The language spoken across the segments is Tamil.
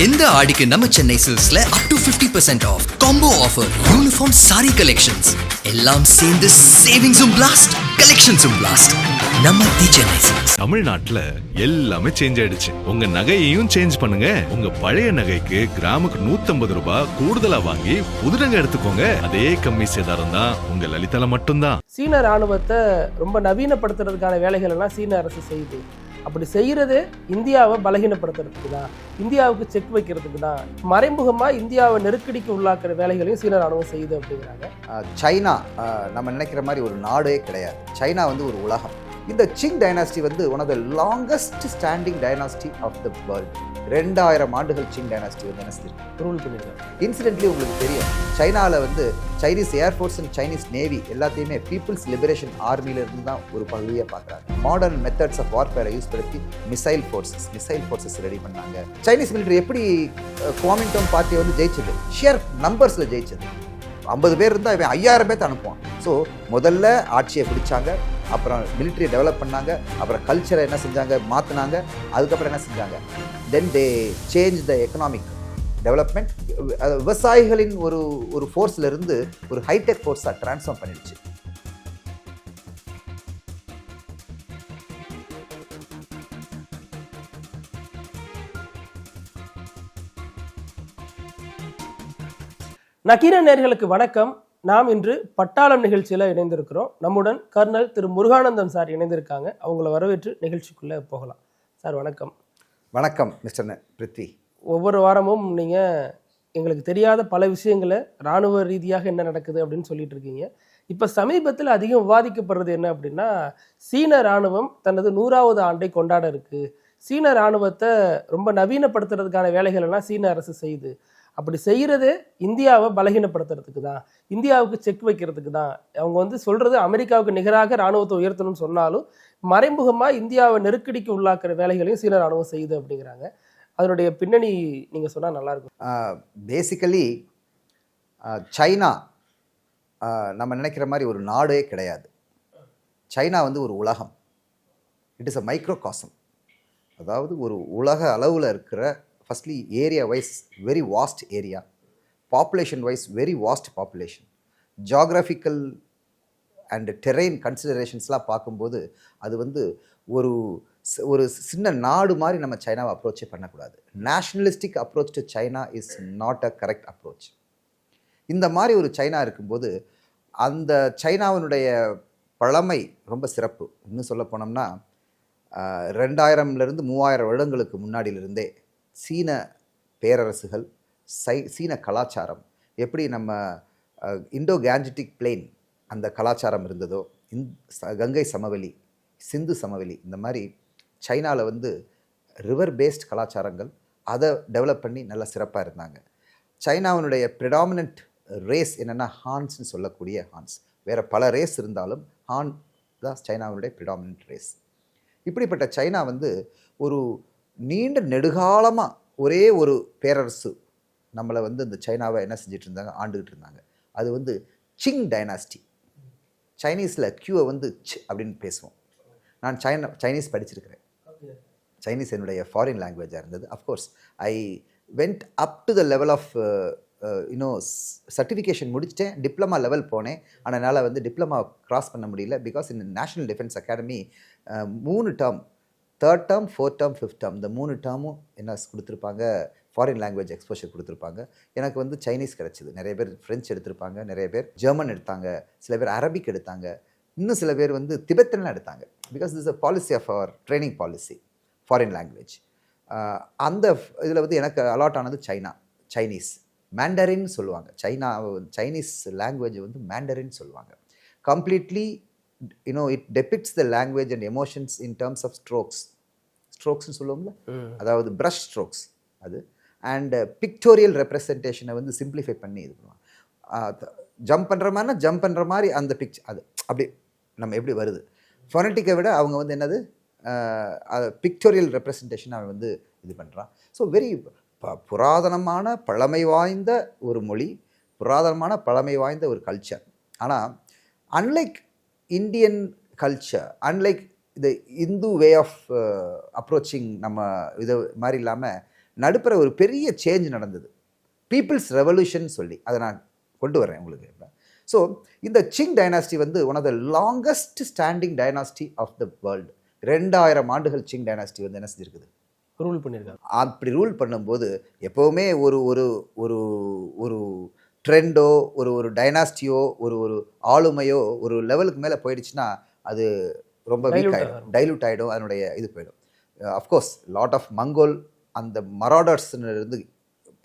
இந்த ஆடிக்கு நம்ம சென்னை சில்க்ஸ்ல up to 50% off combo offer uniform sari collections எல்லாம் சேர்ந்து சேவிங்ஸும் பிளாஸ்ட் கலெக்ஷன்ஸும் பிளாஸ்ட் நம்ம சென்னை சில்க்ஸ். தமிழ்நாட்டுல எல்லாமே சேஞ்ச் ஆயிடுச்சு. உங்க நகையையும் சேஞ்ச் பண்ணுங்க. உங்க பழைய நகைக்கு கிராமுக்கு 150 ரூபாய் கூடுதலா வாங்கி புது நகை எடுத்துக்கோங்க. அதே கம்மி சேதாரம் தான் உங்க லலிதால மட்டும்தான். சீன ராணுவத்தை ரொம்ப நவீனப்படுத்துறதுக்கான வேலைகள் எல்லாம் சீன அரசு செய்யுது. அப்படி செய்யறது இந்தியாவை பலகீனப்படுத்துறதுக்கு தான், இந்தியாவுக்கு செக் வைக்கிறதுக்கு தான், மறைமுகமா இந்தியாவை நெருக்கடிக்கு உள்ளாக்குற வேலைகளையும் சீன ராணுவம் செய்யுது அப்படிங்கிறாங்க. சைனா நம்ம நினைக்கிற மாதிரி ஒரு நாடே கிடையாது. சைனா வந்து ஒரு உலகம். இந்த சிங் டைனாஸ்டி வந்து one of the longest standing dynasty of the world. 2000 ஆண்டுகள் சிங் டைனாஸ்டி வந்து என்ன ரூல் பண்ணிருக்காங்க. இன்சிடென்ட்லி உங்களுக்கு தெரியும், சைனாவில் வந்து Chinese air force and Chinese navy எல்லாத்தையுமே பீப்புள்ஸ் லிபரேஷன் ஆர்மியிலிருந்து தான் ஒரு பகுதியாக பார்க்குறாங்க. மாடர்ன் மெத்தட்ஸ் ஆஃப் வார்ஃபேரை யூஸ் படுத்தி மிசைல் ஃபோர்ஸஸ் ரெடி பண்ணாங்க. சைனீஸ் மிலிட்டரி எப்படி குவாமின்டோன் பார்ட்டியை வந்து ஜெயிச்சது, ஷியர் நம்பர்ஸில் ஜெயிச்சது. 50 பேர் இருந்தால் இவன் 5000 பேர் அனுப்புவான். ஸோ முதல்ல ஆட்சியை பிடிச்சாங்க, அப்புறம் மிலிட்ரியை டெவலப் பண்ணாங்க, அப்புறம் கல்ச்சரை என்ன செஞ்சாங்க மாற்றினாங்க, அதுக்கப்புறம் என்ன செஞ்சாங்க, then they change the economic development. விவசாயிகளின் ஒரு ஃபோர்ஸில் இருந்து ஒரு ஹைடெக் ஃபோர்ஸாக ட்ரான்ஸ்ஃபார்ம் பண்ணிடுச்சு. நக்கீரன் நேயர்களுக்கு வணக்கம். நாம் இன்று பட்டாளம் நிகழ்ச்சியில் இணைந்திருக்கிறோம். நம்முடன் கர்னல் திரு முருகானந்தம் சார் இணைந்திருக்காங்க. அவங்கள வரவேற்று நிகழ்ச்சிக்குள்ளே போகலாம். சார் வணக்கம். வணக்கம் மிஸ்டர் பிருத்வி. ஒவ்வொரு வாரமும் நீங்கள் எங்களுக்கு தெரியாத பல விஷயங்களை இராணுவ ரீதியாக என்ன நடக்குது அப்படின்னு சொல்லிட்டு இருக்கீங்க. இப்போ சமீபத்தில் அதிகம் விவாதிக்கப்படுறது என்ன அப்படின்னா, சீன இராணுவம் தனது 100வது ஆண்டை கொண்டாட இருக்கு. சீன இராணுவத்தை ரொம்ப நவீனப்படுத்துறதுக்கான வேலைகள் எல்லாம் சீன அரசு செய்யுது. அப்படி செய்யறது இந்தியாவை பலகீனப்படுத்துறதுக்கு தான், இந்தியாவுக்கு செக் வைக்கிறதுக்கு தான். அவங்க வந்து சொல்றது அமெரிக்காவுக்கு நிகராக இராணுவத்தை உயர்த்தணும்னு சொன்னாலும் மறைமுகமா இந்தியாவை நெருக்கடிக்கு உள்ளாக்குற வேலைகளையும் சீன இராணுவம் செய்யுது அப்படிங்கிறாங்க. அதனுடைய பின்னணி நீங்க சொன்னா நல்லா இருக்கும். பேசிக்கலி சைனா நம்ம நினைக்கிற மாதிரி ஒரு நாடே கிடையாது. சைனா வந்து ஒரு உலகம். It is a microcosm. அதாவது ஒரு உலக அளவில் இருக்கிற, firstly area wise very vast area, population wise very vast population, geographical and terrain கன்சிடரேஷன்ஸ்லாம் பார்க்கும்போது அது வந்து ஒரு சின்ன நாடு மாதிரி நம்ம சைனாவை அப்ரோச்சே பண்ணக்கூடாது. Nationalistic approach to China is not a correct approach. இந்த மாதிரி ஒரு சைனா இருக்கும்போது அந்த சைனாவினுடைய பழமை ரொம்ப சிறப்பு. இன்னும் சொல்ல போனோம்னா 2000லேருந்து 3000 வருடங்களுக்கு முன்னாடியிலிருந்தே சீன பேரரசுகள், சீன கலாச்சாரம் எப்படி நம்ம இண்டோ கேஞ்சட்டிக் பிளெயின் அந்த கலாச்சாரம் இருந்ததோ, கங்கை சமவெளி, சிந்து சமவெளி, இந்த மாதிரி சைனாவில் வந்து ரிவர் பேஸ்ட் கலாச்சாரங்கள் அதை டெவலப் பண்ணி நல்லா சிறப்பாக இருந்தாங்க. சைனாவினுடைய ப்ரிடாமினன்ட் ரேஸ் என்னென்னா ஹான்ஸ்னு சொல்லக்கூடிய ஹான்ஸ். வேறு பல ரேஸ் இருந்தாலும் ஹான் தான் சைனாவினுடைய ப்ரிடாமினன்ட் ரேஸ். இப்படிப்பட்ட சைனா வந்து ஒரு நீண்ட நெடுகாலமாக ஒரே ஒரு பேரரசு நம்மளை வந்து இந்த சைனாவை என்ன செஞ்சிட்டு இருந்தாங்க, ஆண்டுகிட்டு இருந்தாங்க. அது வந்து சிங் டைனாஸ்டி. சைனீஸில் கியூவை வந்து அப்படின்னு பேசுவோம். நான் சைனீஸ் படிச்சிருக்கிறேன். சைனீஸ் என்னுடைய ஃபாரின் லாங்குவேஜாக இருந்தது. Of course I went up to the level of certification முடிச்சிட்டேன், டிப்ளமா லெவல் போனேன். ஆனால் என்னால் வந்து டிப்ளமா க்ராஸ் பண்ண முடியல. பிகாஸ் இந்த national defence academy 3 term, 3rd term, 4th term, 5th term, இந்த 3 டேர்மும் என்ன கொடுத்துருப்பாங்க, ஃபாரின் லாங்குவேஜ் எக்ஸ்போஷர் கொடுத்துருப்பாங்க. எனக்கு வந்து சைனீஸ் கிடச்சிது. நிறைய பேர் ஃப்ரெஞ்ச் எடுத்திருப்பாங்க, நிறைய பேர் ஜெர்மன் எடுத்தாங்க, சில பேர் அரபிக் எடுத்தாங்க, இன்னும் சில பேர் வந்து திபெத்தன்லாம் எடுத்தாங்க. Because this a policy of our training policy, foreign language. அந்த இதில் வந்து எனக்கு அலாட் ஆனது சைனீஸ் மேண்டரின்னு சொல்லுவாங்க. சைனீஸ் லாங்குவேஜ் வந்து மேண்டரின்னு சொல்லுவாங்க. Completely it depicts the language and emotions in terms of strokesன்னு சொல்லுவோம்ல, அதாவது ப்ரஷ் ஸ்ட்ரோக்ஸ் அது. அண்ட் பிக்டோரியல் ரெப்ரசன்டேஷனை வந்து சிம்பிளிஃபை பண்ணி இது பண்ணுவாங்க. ஜம்ப் பண்ணுற மாதிரினா ஜம்ப் பண்ணுற மாதிரி அந்த அது அப்படி நம்ம எப்படி வருது. ஃபொனட்டிக்கை விட அவங்க வந்து என்னது பிக்டோரியல் ரெப்ரசன்டேஷன் அவன் வந்து இது பண்ணுறான். ஸோ வெரி புராதனமான பழமை வாய்ந்த ஒரு மொழி, புராதனமான பழமை வாய்ந்த ஒரு கல்ச்சர். ஆனால் unlike Indian culture, unlike the Hindu way of approaching நம்ம இது மாதிரி இல்லாமல் நடுப்புற ஒரு பெரிய சேஞ்ச் நடந்தது, பீப்புள்ஸ் ரெவல்யூஷன் சொல்லி. அதை நான் கொண்டு வரேன் உங்களுக்கு. ஸோ இந்த சிங் டைனாஸ்டி வந்து one of the longest standing dynasty of the world. 2000 ஆண்டுகள் சிங் டைனாஸ்டி வந்து என்ன செஞ்சிருக்குது, ரூல் பண்ணியிருக்காங்க. அப்படி ரூல் பண்ணும்போது எப்போவுமே ஒரு ஒரு ஒரு ஒரு ட்ரெண்டோ ஒரு டைனாஸ்டியோ ஒரு ஆளுமையோ ஒரு லெவலுக்கு மேலே போயிடுச்சுன்னா அது ரொம்ப வீக் ஆகிடும், டைலூட் ஆகிடும், அதனுடைய இது போயிடும். அஃப்கோர்ஸ் லாட் ஆஃப் மங்கோல் அந்த மராடர்ஸ்ன்னு இருந்து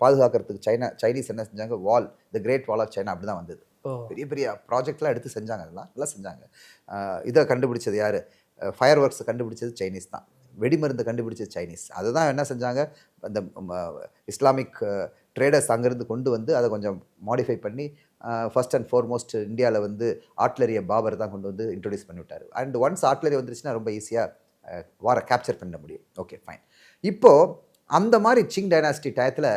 பாதுகாக்கிறதுக்கு சைனீஸ் என்ன செஞ்சாங்க, wall, the great wall of China அப்படி தான் வந்தது. பெரிய பெரிய ப்ராஜெக்ட்லாம் எடுத்து செஞ்சாங்க, அதெல்லாம் நல்லா செஞ்சாங்க. இதை கண்டுபிடிச்சது யார், ஃபயர் ஒர்க்ஸை கண்டுபிடிச்சது சைனீஸ் தான், வெடிமருந்து கண்டுபிடிச்சது சைனீஸ். அதை தான் என்ன செஞ்சாங்க, அந்த இஸ்லாமிக் ட்ரேடர்ஸ் அங்கேருந்து கொண்டு வந்து அதை கொஞ்சம் மாடிஃபை பண்ணி ஃபர்ஸ்ட் அண்ட் ஃபார்மோஸ்ட் இந்தியாவில் வந்து ஆர்ட்லரியை பாபர் தான் கொண்டு வந்து இன்ட்ரடியூஸ் பண்ணிவிட்டார். அண்ட் ஒன்ஸ் ஆர்ட்லரி வந்துருச்சுன்னா ரொம்ப ஈஸியாக வாரை கேப்சர் பண்ண முடியும். Okay fine. இப்போது அந்த மாதிரி சிங் டைனாஸ்டி டயத்தில்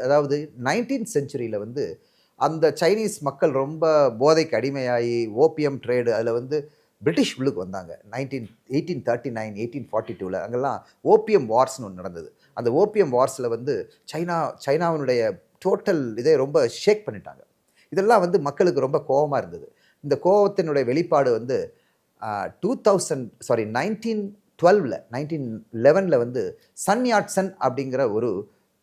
அதாவது 19th செஞ்சுரியில் வந்து அந்த சைனீஸ் மக்கள் ரொம்ப போதைக்கு அடிமையாகி ஓபியம் ட்ரேடு அதில் வந்து பிரிட்டிஷ் உள்ளுக்கு வந்தாங்க. 1839 1842 அங்கெல்லாம் ஓபியம் வார்ஸ்னு ஒன்று நடந்தது. அந்த ஓபியம் வார்ஸில் வந்து சைனாவினுடைய டோட்டல் இதை ரொம்ப ஷேக் பண்ணிட்டாங்க. இதெல்லாம் வந்து மக்களுக்கு ரொம்ப கோபமாக இருந்தது. இந்த கோபத்தினுடைய வெளிப்பாடு வந்து 1911 வந்து சன் யாட்சன் அப்படிங்கிற ஒரு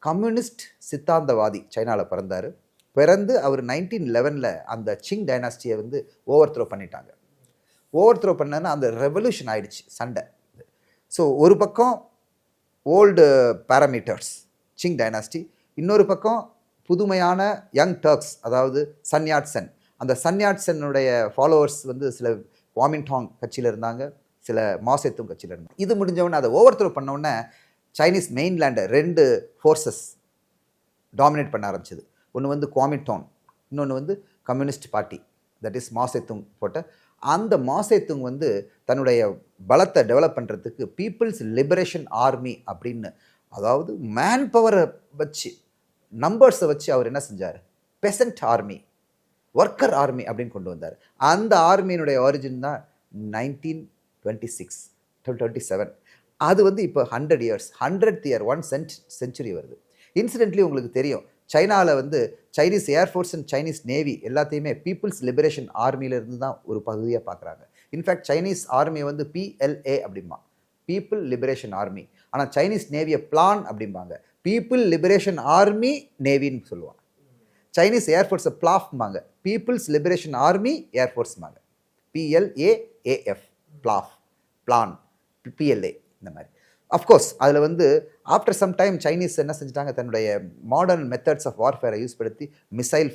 கம்யூனிஸ்ட் சித்தாந்தவாதி சைனாவில் பிறந்து அவர் 1911 அந்த சிங் டைனாஸ்டியை வந்து ஓவர் த்ரோ பண்ணனா அந்த ரெவல்யூஷன் ஆயிடுச்சு, சண்டை. ஸோ ஒரு பக்கம் ஓல்டு பேராமீட்டர்ஸ் சிங் டைனாஸ்டி, இன்னொரு பக்கம் புதுமையான யங் டர்க்ஸ், அதாவது சன் யாட்சன். அந்த சன் யாட்சனுடைய ஃபாலோவர்ஸ் வந்து சில குவாமின்டாங் கட்சியில் இருந்தாங்க, சில மாசேத்துங் கட்சியில் இருந்தாங்க. இது முடிஞ்சவொடனே அதை ஓவர் த்ரோ பண்ணவுடனே சைனீஸ் மெயின்லேண்டை 2 ஃபோர்ஸஸ் டாமினேட் பண்ண ஆரம்பிச்சது. ஒன்று வந்து குவாமின்டாங், இன்னொன்று வந்து communist party, that is Mao Zedong போட்ட. அந்த மாசேத்துங் வந்து தன்னுடைய பலத்தை டெவலப் பண்ணுறதுக்கு பீப்புள்ஸ் லிபரேஷன் ஆர்மி அப்படின்னு, அதாவது மேன் பவரை வச்சு நம்பர்ஸை வச்சு அவர் என்ன செஞ்சார், பெசன்ட் ஆர்மி, ஒர்க்கர் ஆர்மி அப்படின்னு கொண்டு வந்தார். அந்த ஆர்மியினுடைய ஆரிஜின் தான் 1927. அது வந்து இப்போ 100 years, 100th year, 1 century வருது. இன்சிடென்ட்லி உங்களுக்கு தெரியும், சைனாவில் வந்து Chinese air force and Chinese navy எல்லாத்தையுமே பீப்புள்ஸ் லிபரேஷன் ஆர்மியிலேருந்து தான் ஒரு பகுதியாக பார்க்குறாங்க. இன்ஃபேக்ட் சைனீஸ் ஆர்மியை வந்து PLA அப்படிம்பா, பீப்புள் லிபரேஷன் ஆர்மி. ஆனால் சைனீஸ் நேவியை பிளான் அப்படிம்பாங்க, பீப்புள் லிபரேஷன் ஆர்மி நேவின்னு சொல்லுவாங்க. சைனீஸ் ஏர்ஃபோர்ஸை பிளாஃப்பாங்க, பீப்புள்ஸ் லிபரேஷன் ஆர்மி ஏர்ஃபோர்ஸ்பாங்க, PLAAF, பிளான், PLA இந்த மாதிரி. அஃப்கோர்ஸ் அதில் வந்து ஆஃப்டர் சம் டைம் சைனீஸ் என்ன செஞ்சிட்டாங்க, தன்னுடைய மாடர்ன் மெத்தட்ஸ் ஆஃப் வார்ஃபேரை யூஸ் படுத்தி மிசைல்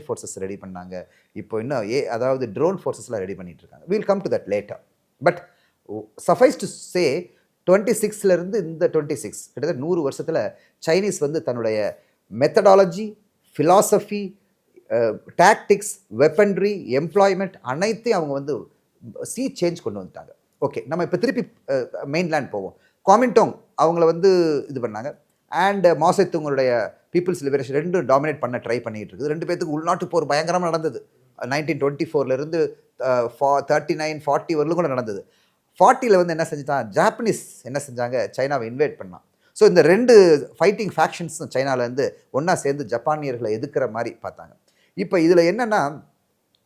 ஃபோர்ஸஸ் ரெடி பண்ணாங்க. இப்போ இன்னும் அதாவது ட்ரோன் ஃபோர்ஸஸ்லாம் ரெடி பண்ணிட்டு இருக்காங்க. Will come to that later. But சஃபைஸ் to say 26 இந்த 26 கிட்டத்தட்ட 100 வருஷத்தில் சைனீஸ் வந்து தன்னுடைய மெத்தடாலஜி, ஃபிலாசபி, டாக்டிக்ஸ், வெப்பன்ட்ரி, எம்ப்ளாய்மெண்ட் அனைத்தையும் அவங்க வந்து சேஞ்ச் கொண்டு வந்துட்டாங்க. ஓகே, நம்ம இப்போ திருப்பி மெயின்லேண்ட் போவோம். குவாமின்டாங் அவங்கள வந்து இது பண்ணாங்க. அண்ட் மாசேத்துங்களுடைய பீப்புள்ஸ் லிபரேஷன் 2 டாமினேட் பண்ண ட்ரை பண்ணிட்டு இருக்குது. 2 பேத்துக்கு உள்நாட்டு போர் பயங்கரமாக நடந்தது. 1924 39 40 வரலும் கூட நடந்தது. 40 வந்து என்ன செஞ்சுட்டான், ஜாப்பனீஸ் என்ன செஞ்சாங்க, சைனாவை இன்வைட் பண்ணான். ஸோ இந்த 2 ஃபைட்டிங் ஃபேக்ஷன்ஸும் சைனாவிலேருந்து ஒன்றா சேர்ந்து ஜப்பானியர்களை எதிர்க்கிற மாதிரி பார்த்தாங்க. இப்போ இதில் என்னென்னா,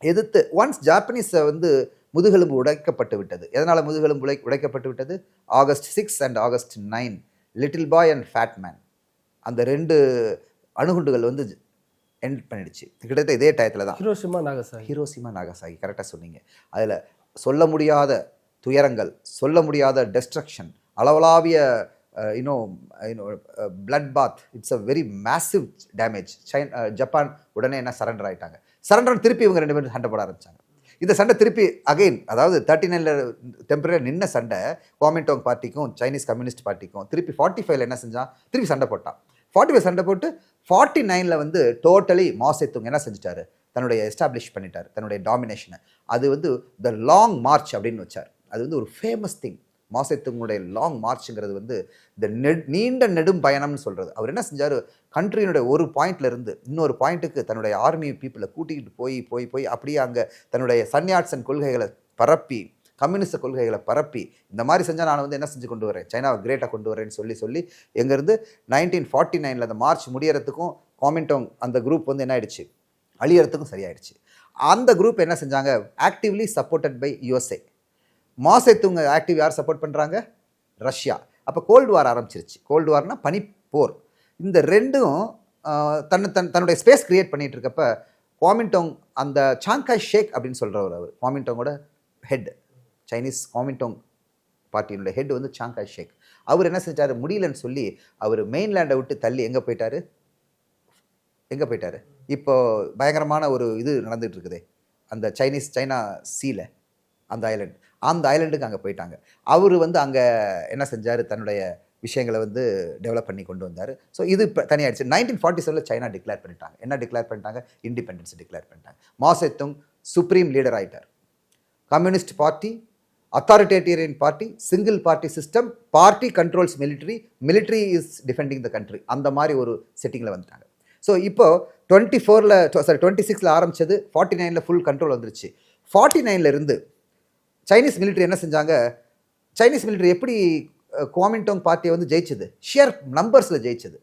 எதிர்த்து ஒன்ஸ் ஜாப்பனீஸை வந்து முதுகெலும்பு உடைக்கப்பட்டு விட்டது. எதனால் முதுகெலும்பு உடைக்கப்பட்டு விட்டது? August 6 and August 9, little boy and fat man, அந்த 2 அணுகுண்டுகள் வந்து எண்ட் பண்ணிடுச்சு. கிட்டத்தட்ட இதே டயத்தில் தான் ஹிரோஷிமா நாகசாகி கரெக்டாக சொன்னீங்க. அதில் சொல்ல முடியாத துயரங்கள், சொல்ல முடியாத டெஸ்ட்ரக்ஷன், அளவலாவிய blood bath, it's a very massive damage. Japan உடனே என்ன சரண்டர் ஆகிட்டாங்க. சரண்டர் திருப்பி இவங்க 2 பேரும் சண்டை போட ஆரம்பித்தாங்க. இந்த சண்டை திருப்பி அகைன், அதாவது 39 டெம்பரரி நின்ன சண்டை குவாமின்டாங் பார்ட்டிக்கும் சைனீஸ் கம்யூனிஸ்ட் பார்ட்டிக்கும் திருப்பி 45 என்ன செஞ்சான், திருப்பி சண்டை போட்டான். 45 சண்டை போட்டு 49 வந்து டோட்டலி மாசேத்துங் என்ன செஞ்சிட்டாரு, தன்னுடைய எஸ்டாப்ளிஷ் பண்ணிட்டார் தன்னுடைய டாமினேஷனை. அது வந்து த லாங் மார்ச் அப்படின்னு வச்சார். அது வந்து ஒரு ஃபேமஸ் திங். மாசேத்துங்களுடைய லாங் மார்ச்ங்கிறது வந்து இந்த நீண்ட நெடும் பயணம்னு சொல்கிறது. அவர் என்ன செஞ்சார், கண்ட்ரியினுடைய ஒரு பாயிண்ட்லேருந்து இன்னொரு பாயிண்ட்டுக்கு தன்னுடைய ஆர்மி பீப்புளை கூட்டிகிட்டு போய் அப்படியே அங்கே தன்னுடைய சன்யாட்சன் கொள்கைகளை பரப்பி கம்யூனிஸ்ட் கொள்கைகளை பரப்பி இந்த மாதிரி செஞ்சால் நான் வந்து என்ன செஞ்சு கொண்டு வரேன், சைனாவை கிரேட்டாக கொண்டு வரேன்னு சொல்லி எங்கேருந்து 1949 அந்த மார்ச் முடியறதுக்கும் காமின்டாங் அந்த குரூப் வந்து என்ன ஆயிடுச்சு, அழியறதுக்கும் சரியாயிடுச்சு. அந்த குரூப் என்ன செஞ்சாங்க, ஆக்டிவ்லி சப்போர்ட்டட் பை யுஎஸ்ஏ. மாசேத்துங்க ஆக்டிவ் யார் சப்போர்ட் பண்ணுறாங்க, ரஷ்யா. அப்போ கோல்டு வார் ஆரம்பிச்சிருச்சு. கோல்டு வார்னா பனிப்போர். இந்த ரெண்டும் தன்னுடைய ஸ்பேஸ் கிரியேட் பண்ணிட்டு இருக்கப்ப குவாமின்டாங் அந்த சாங்காய் ஷேக் அப்படின்னு சொல்கிறவர், அவர் குவாமின்டாங்கோட ஹெட், சைனீஸ் குவாமின்டாங் பார்ட்டியினுடைய ஹெட் வந்து சாங்காய் ஷேக். அவர் என்ன செஞ்சார், முடியலன்னு சொல்லி அவர் மெயின்லேண்டை விட்டு தள்ளி எங்கே போயிட்டாரு, இப்போ பயங்கரமான ஒரு இது நடந்துகிட்டு இருக்குது அந்த சைனா சீல, அந்த ஐலண்டுக்கு அங்கே போயிட்டாங்க. அவர் வந்து அங்கே என்ன செஞ்சார், தன்னுடைய விஷயங்களை வந்து டெவலப் பண்ணி கொண்டு வந்தார். ஸோ இது இப்போ தனியாகிடுச்சு. 1947 சைனா டிக்ளேர் பண்ணிட்டாங்க. என்ன டிக்ளேர் பண்ணிட்டாங்க, இண்டிபெண்டன்ஸ் டிக்ளேர் பண்ணிட்டாங்க. மாசேத்துங் சுப்ரீம் லீடர் ஆகிட்டார். Communist party, authoritarian party, single party system, party controls military is defending the country, அந்த மாதிரி ஒரு செட்டிங்கில் வந்துட்டாங்க. ஸோ இப்போ 26 ஆரம்பித்தது, 49 ஃபுல் கண்ட்ரோல் வந்துருச்சு. 49 இருந்து சைனீஸ் மிலிட்ரி என்ன செஞ்சாங்க, சைனீஸ் மிலிட்ரி எப்படி குவாமின்டாங் பார்ட்டியை வந்து ஜெயிச்சது, ஷியர் நம்பர்ஸில் ஜெயிச்சது.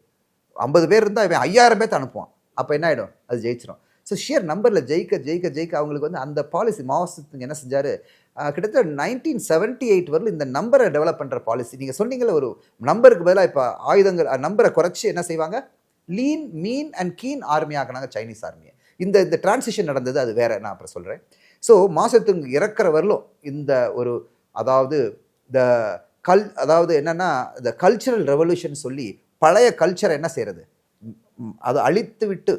50 பேர் இருந்தால் இவன் 5000 பேர்த்து அனுப்புவான், அப்போ என்ன ஆகிடும், அது ஜெயிச்சிடும். ஸோ ஷியர் நம்பரில் ஜெயிக்க அவங்களுக்கு வந்து அந்த பாலிசி மாவோசித்துங்க என்ன செஞ்சார், கிட்டத்தட்ட 1978 வரலும் இந்த நம்பரை டெவலப் பண்ணுற பாலிசி. நீங்கள் சொன்னீங்களே ஒரு நம்பருக்கு பதிலாக இப்போ ஆயுதங்கள் நம்பரை குறைச்சி என்ன செய்வாங்க, lean mean and keen army ஆக்கினாங்க சைனீஸ் ஆர்மியை. இந்த டிரான்சிஷன் நடந்தது, அது வேற, நான் அப்புறம் சொல்கிறேன். ஸோ மாசத்துங் இறக்குற வரலும் இந்த ஒரு அதாவது என்னன்னா இந்த கல்ச்சரல் ரெவல்யூஷன் சொல்லி பழைய கல்ச்சரை என்ன செய்கிறது, அதை அழித்து விட்டு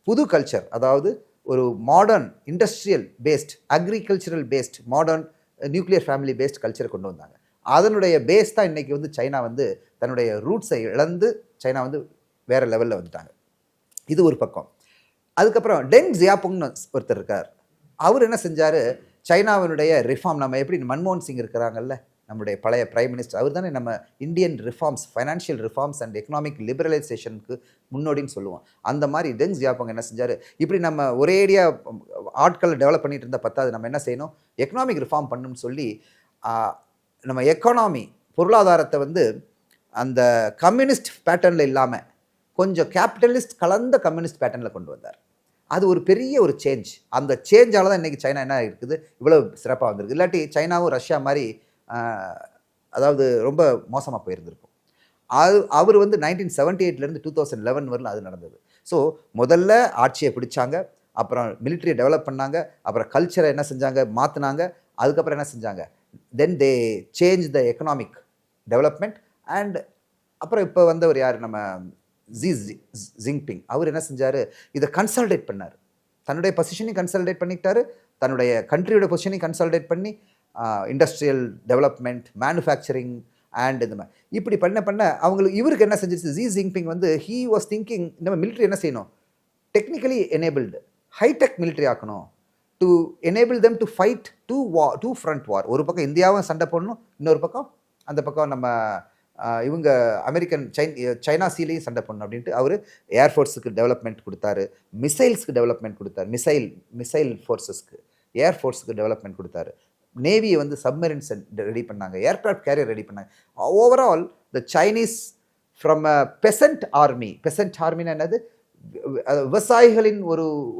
புது கல்ச்சர், அதாவது ஒரு modern industrial based, agricultural based, modern nuclear family based கல்ச்சரை கொண்டு வந்தாங்க. அதனுடைய பேஸ் தான் இன்றைக்கி வந்து சைனா வந்து தன்னுடைய ரூட்ஸை இழந்து சைனா வந்து வேறு லெவலில் வந்துட்டாங்க. இது ஒரு பக்கம். அதுக்கப்புறம் டெங் ஜியாபங்னு ஒருத்தர் இருக்கார். அவர் என்ன செஞ்சார், சைனாவினுடைய ரிஃபார்ம், நம்ம எப்படி மன்மோகன் சிங் இருக்கிறாங்கல்ல நம்முடைய பழைய பிரைம் மினிஸ்டர், அவர் தானே நம்ம Indian reforms, financial reforms and economic லிபரலைசேஷனுக்கு முன்னோடின்னு சொல்லுவோம். அந்த மாதிரி டெங் ஜியாபங் என்ன செஞ்சார், இப்படி நம்ம ஒரேடியாக ஆட்களை டெவலப் பண்ணிட்டு இருந்தால் பத்தாது, நம்ம என்ன செய்யணும், எக்கனாமிக் ரிஃபார்ம் பண்ணணும்னு சொல்லி நம்ம எக்கானமி பொருளாதாரத்தை வந்து அந்த கம்யூனிஸ்ட் பேட்டர்னில் இல்லாமல் கொஞ்சம் கேபிட்டலிஸ்ட் கலந்த கம்யூனிஸ்ட் பேட்டர்னில் கொண்டு வந்தார். அது ஒரு பெரிய ஒரு சேஞ்ச். அந்த சேஞ்சால் தான் இன்றைக்கி சைனா என்ன இருக்குது, இவ்வளோ சிறப்பாக வந்திருக்கு. இல்லாட்டி சைனாவும் ரஷ்யா மாதிரி அதாவது ரொம்ப மோசமாக போயிருந்திருக்கும். அவர் வந்து 1978 2011 வரலும் அது நடந்தது. ஸோ முதல்ல ஆட்சியை பிடிச்சாங்க, அப்புறம் மிலிட்ரியை டெவலப் பண்ணாங்க, அப்புறம் கல்ச்சரை என்ன செஞ்சாங்க, மாற்றினாங்க. அதுக்கப்புறம் என்ன செஞ்சாங்க, then they change the economic development. And அப்புறம் இப்போ வந்தவர் யார், நம்ம ஜிங்பிங். அவர் என்ன செஞ்சார், இதை கன்சால்டேட் பண்ணார், தன்னுடைய பொசிஷனையும் கன்சால்டேட் பண்ணிக்கிட்டாரு, தன்னுடைய கண்ட்ரியோட பொசிஷனையும் கன்சால்டேட் பண்ணி இண்டஸ்ட்ரியல் டெவலப்மெண்ட், மேனுஃபேக்சரிங் அண்ட் இந்த மாதிரி இப்படி பண்ண அவங்களுக்கு இவருக்கு என்ன செஞ்சிருச்சு, ஜிங்பிங் வந்து ஹீ வாஸ் திங்கிங் நம்ம மிலிட்ரி என்ன செய்யணும், டெக்னிக்கலி எனேபிள்டு ஹைடெக் மிலிட்ரி ஆக்கணும், to enable them to fight two front war. ஒரு பக்கம் இந்தியாவும் சண்டை போடணும், இன்னொரு பக்கம் அந்த பக்கம் நம்ம இவங்க அமெரிக்கன் சைனா சீலையும் சண்டை பண்ணணும் அப்படின்ட்டு அவர் ஏர்ஃபோர்ஸுக்கு டெவலப்மெண்ட் கொடுத்தாரு, மிசைல்ஸ்க்கு டெவலப்மெண்ட் கொடுத்தாரு, மிசைல் ஃபோர்ஸஸ்க்கு, ஏர்ஃபோர்ஸுக்கு டெவலப்மெண்ட் கொடுத்தாரு, நேவியை வந்து சப்மரின்ஸ் ரெடி பண்ணாங்க, ஏர்க்ராஃப்ட் கேரியர் ரெடி பண்ணாங்க. Overall the Chinese from a peasant ஆர்மின்னா என்னது, விவசாயிகளின்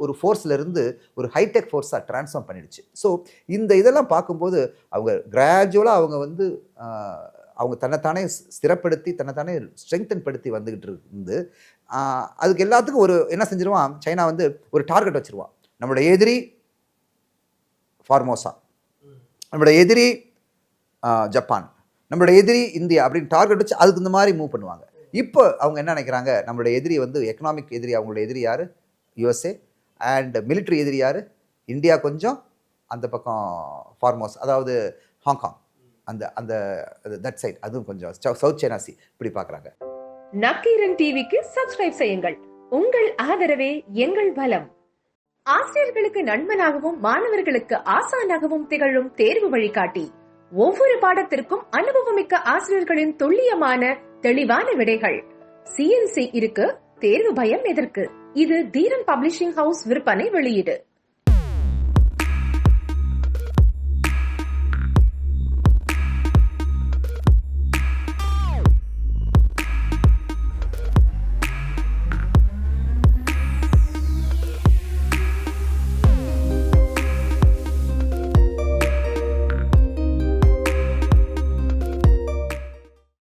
ஒரு ஃபோர்ஸ்லேருந்து ஒரு ஹைடெக் ஃபோர்ஸாக ட்ரான்ஸ்ஃபார்ம் பண்ணிடுச்சு. ஸோ இந்த இதெல்லாம் பார்க்கும்போது அவங்க கிராஜுவலாக அவங்க வந்து அவங்க தன்னைத்தானே ஸ்திரப்படுத்தி தன்னைத்தானே ஸ்ட்ரெங்தன் படுத்தி வந்துக்கிட்டு இருந்து அதுக்கு எல்லாத்துக்கும் ஒரு என்ன செஞ்சிருவான், சைனா வந்து ஒரு டார்கெட் வச்சுருவான். நம்மளோட எதிரி ஃபார்மோசா, நம்மளோட எதிரி ஜப்பான், நம்மளோட எதிரி இந்தியா அப்படின்னு டார்கெட் வச்சு அதுக்கு இந்த மாதிரி மூவ் பண்ணுவாங்க. இப்போ அவங்க என்ன நினைக்கிறாங்க, நம்மளோட எதிரி வந்து எக்கனாமிக் எதிரி, அவங்களோட எதிரி யார், யுஎஸ்ஏ, அண்ட் மிலிட்ரி எதிரி யார், இந்தியா, கொஞ்சம் அந்த பக்கம் ஃபார்மோஸ், அதாவது ஹாங்காங், அந்த தட் சைட், அதுவும் கொஞ்சம் சவுத் சைனா சி, இப்படி பார்க்குறாங்க. நக்கீரன் டிவிக்கு சப்ஸ்கிரைப் செய்யுங்கள். உங்கள் ஆதரவே எங்கள் பலம். ஆசிரியர்களுக்கு நண்பனாகவும் மாணவர்களுக்கு ஆசானாகவும் திகழும் தேர்வு வழிகாட்டி. ஒவ்வொரு பாடத்திற்கும் அனுபவமிக்க ஆசிரியர்களின் துல்லியமான தெளிவான விடைகள். CNC இருக்கு, தேர்வு பயம் எதற்கு? இது தீரன் பப்ளிஷிங் ஹவுஸ் விற்பனை வெளியீடு.